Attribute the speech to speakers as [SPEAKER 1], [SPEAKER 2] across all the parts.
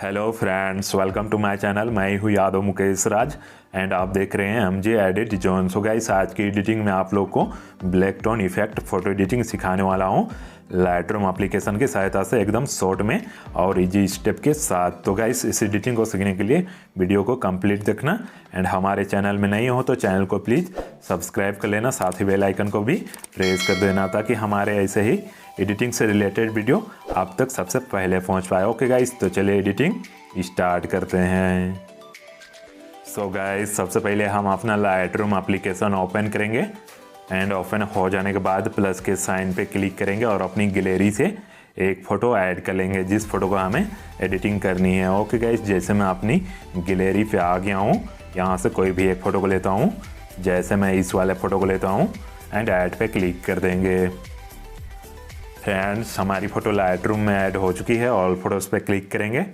[SPEAKER 1] Hello friends, welcome to my channel. मैं हूँ यादव मुकेश राज and आप देख रहे हैं MJ edit zone. So guys, आज की एडिटिंग में आप लोग को black tone effect photo editing सिखाने वाला हूँ लाइटरूम एप्लीकेशन की सहायता से, एकदम शॉर्ट में और इजी स्टेप के साथ। तो गाइस, इस एडिटिंग को सीखने के लिए वीडियो को कंप्लीट देखना एंड हमारे चैनल में नहीं हो तो चैनल को प्लीज़ सब्सक्राइब कर लेना, साथ ही बेल आइकन को भी प्रेस कर देना ताकि हमारे ऐसे ही एडिटिंग से रिलेटेड वीडियो आप तक सबसे पहले पहुंच पाए। ओके गाइस, तो चलिए एडिटिंग स्टार्ट करते हैं। सो गाइस, सबसे पहले हम अपना लाइटरूम एप्लीकेशन ओपन करेंगे एंड ओपन हो जाने के बाद प्लस के साइन पे क्लिक करेंगे और अपनी गैलरी से एक फ़ोटो ऐड कर लेंगे जिस फोटो को हमें एडिटिंग करनी है। ओके गाइस, जैसे मैं अपनी गैलरी पे आ गया हूँ, यहाँ से कोई भी एक फ़ोटो को लेता हूँ। जैसे मैं इस वाले फ़ोटो को लेता हूँ एंड ऐड पे क्लिक कर देंगे। फ्रेंड्स, हमारी फ़ोटो लाइटरूम में ऐड हो चुकी है। ऑल फोटोज़ पे क्लिक करेंगे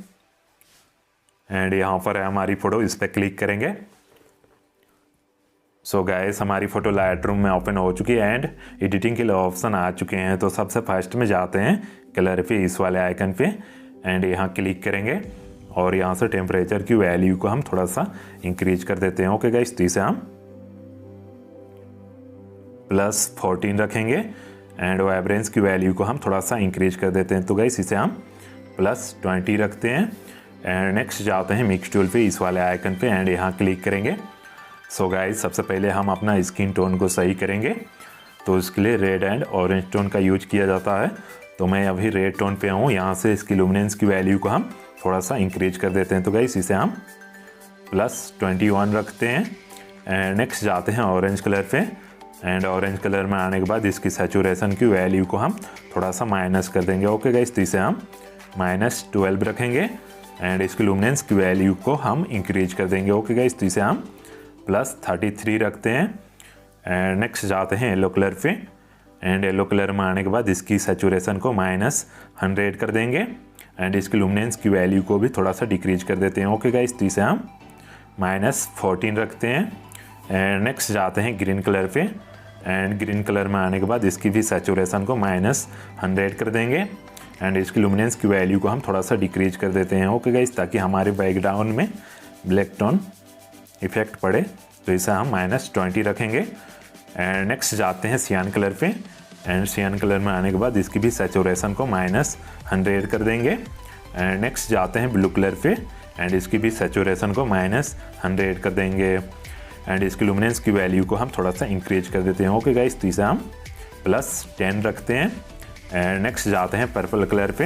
[SPEAKER 1] एंड यहाँ पर है हमारी फ़ोटो, इस पर क्लिक करेंगे। सो गाइस, हमारी फ़ोटो लाइटरूम में ओपन हो चुकी है एंड एडिटिंग के लिए ऑप्शन आ चुके हैं। तो सबसे फर्स्ट में जाते हैं कलर पे, इस वाले आइकन पे एंड यहाँ क्लिक करेंगे और यहाँ से टेम्परेचर की वैल्यू को हम थोड़ा सा इंक्रीज कर देते हैं। ओके गाइस, तो इसे हम +14 रखेंगे एंड वाइब्रेंस की वैल्यू को हम थोड़ा सा इंक्रीज कर देते हैं। तो गाइस, इसे हम +20 रखते हैं एंड नेक्स्ट जाते हैं मिक्स टूल पे, इस वाले आइकन पे एंड यहाँ क्लिक करेंगे। सो गाइस, सबसे पहले हम अपना स्किन टोन को सही करेंगे। तो इसके लिए रेड एंड ऑरेंज टोन का यूज किया जाता है। तो मैं अभी रेड टोन पे हूँ, यहाँ से इसकी लुमिनेंस की वैल्यू को हम थोड़ा सा इंक्रीज कर देते हैं। तो गाइस, इसे हम +21 रखते हैं एंड नेक्स्ट जाते हैं ऑरेंज कलर पे एंड ऑरेंज कलर में आने के बाद इसकी सैचुरेशन की वैल्यू को हम थोड़ा सा माइनस कर देंगे। ओके गाइस, तो इसे हम -12 रखेंगे एंड इसकी लुमिनेंस की वैल्यू को हम इंक्रीज कर देंगे। ओके गाइस, तो इसे हम +33 रखते हैं एंड नेक्स्ट जाते हैं येलो कलर पे एंड येलो कलर में आने के बाद इसकी सैचुरेशन को -100 कर देंगे एंड इसकी लुमिनेंस की वैल्यू को भी थोड़ा सा डिक्रीज कर देते हैं। ओके गाइस, तो इसे हम -14 रखते हैं एंड नेक्स्ट जाते हैं ग्रीन कलर पे एंड ग्रीन कलर में आने के बाद इसकी भी सैचुरेशन को -100 कर देंगे एंड इसकी लुमिनेंस की वैल्यू को हम थोड़ा सा डिक्रीज कर देते हैं। ओके गाइस, ताकि हमारे बैकग्राउंड में ब्लैक टोन इफेक्ट पड़े। तो इसे हम -20 रखेंगे एंड नेक्स्ट जाते हैं सियान कलर पे एंड सियान कलर में आने के बाद इसकी भी सैचुरेशन को -100 कर देंगे एंड नेक्स्ट जाते हैं ब्लू कलर पे एंड इसकी भी सैचुरेशन को -100 कर देंगे एंड इसकी लुमिनेंस की वैल्यू को हम थोड़ा सा इंक्रीज कर देते हैं। ओके गाइस, तो इसे हम +10 रखते हैं एंड नेक्स्ट जाते हैं पर्पल कलर पे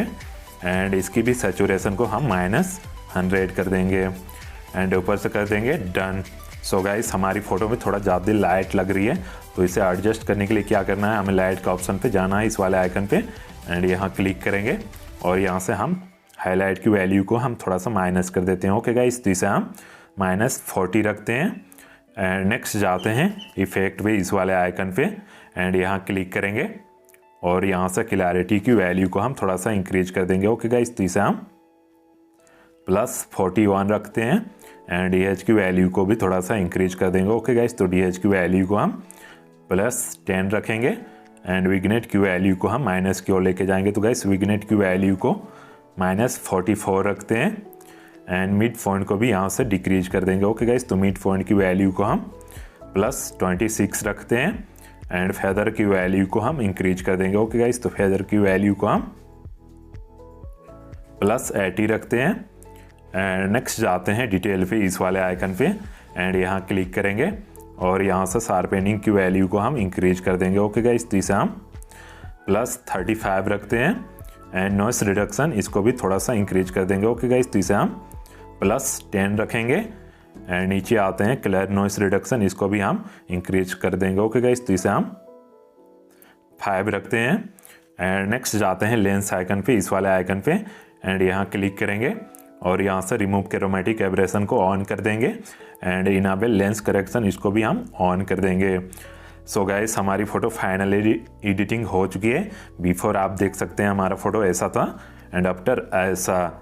[SPEAKER 1] एंड इसकी भी सैचुरेशन को हम -100 कर देंगे एंड ऊपर से कर देंगे डन। सो गाइस, हमारी फ़ोटो में थोड़ा ज़्यादा लाइट लग रही है, तो इसे एडजस्ट करने के लिए क्या करना है, हमें लाइट का ऑप्शन पे जाना है, इस वाले आइकन पे एंड यहाँ क्लिक करेंगे और यहाँ से हम हाईलाइट की वैल्यू को हम थोड़ा सा माइनस कर देते हैं। ओके गाइस, तो इसे हम -40 रखते हैं एंड नेक्स्ट जाते हैं इफेक्ट पे, इस वाले आइकन पे एंड यहाँ क्लिक करेंगे और यहाँ से क्लैरिटी की वैल्यू को हम थोड़ा सा इंक्रीज कर देंगे। ओके गाइस, तो इसे हम +41 रखते हैं एंड DH की वैल्यू को भी थोड़ा सा इंक्रीज कर देंगे। ओके गाइस, तो DH की वैल्यू को हम +10 रखेंगे एंड विग्नेट की वैल्यू को हम माइनस की ओर लेके जाएंगे। तो गाइस, विग्नेट की वैल्यू को -44 रखते हैं एंड मिड पॉइंट को भी यहाँ से डिक्रीज कर देंगे। ओके गाइस, तो मिड पॉइंट की वैल्यू को हम +26 रखते हैं एंड फेदर की वैल्यू को हम इंक्रीज कर देंगे। ओके गाइस, तो फेदर की वैल्यू को हम +80 रखते हैं एंड नेक्स्ट जाते हैं डिटेल पे, इस वाले आइकन पे एंड यहाँ क्लिक करेंगे और यहाँ से शार्पनिंग की वैल्यू को हम इंक्रीज कर देंगे। ओके गाइस, तो इसे हम +35 रखते हैं एंड नॉइस रिडक्शन इसको भी थोड़ा सा इंक्रीज कर देंगे। ओके गाइस, तो इसे हम +10 रखेंगे एंड नीचे आते हैं कलर नॉइस रिडक्शन, इसको भी हम इंक्रीज कर देंगे। ओके गाइस, तो इसे हम 5 रखते हैं एंड नेक्स्ट जाते हैं लेंस आइकन पे, इस वाले आइकन पे एंड यहाँ क्लिक करेंगे और यहाँ से रिमूव कैरोमेटिक एब्रेशन को ऑन कर देंगे एंड इनेबल लेंस करेक्शन इसको भी हम ऑन कर देंगे। सो गाइस, हमारी फ़ोटो फाइनली एडिटिंग हो चुकी है। बिफोर आप देख सकते हैं हमारा फ़ोटो ऐसा था एंड आफ्टर ऐसा।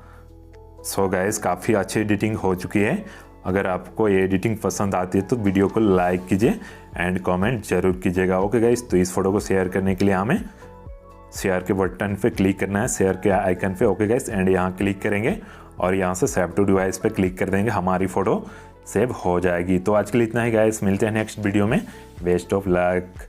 [SPEAKER 1] सो गाइस, काफ़ी अच्छी एडिटिंग हो चुकी है। अगर आपको ये एडिटिंग पसंद आती है तो वीडियो को लाइक कीजिए एंड कमेंट जरूर कीजिएगा। ओके गाइस, तो इस फोटो को शेयर करने के लिए हमें शेयर के बटन पे क्लिक करना है, शेयर के आइकन पे। ओके गाइस, एंड यहाँ क्लिक करेंगे और यहाँ से सेव टू डिवाइस पे क्लिक कर देंगे, हमारी फ़ोटो सेव हो जाएगी। तो आज के लिए इतना ही गाइस, मिलते हैं नेक्स्ट वीडियो में। Best of luck.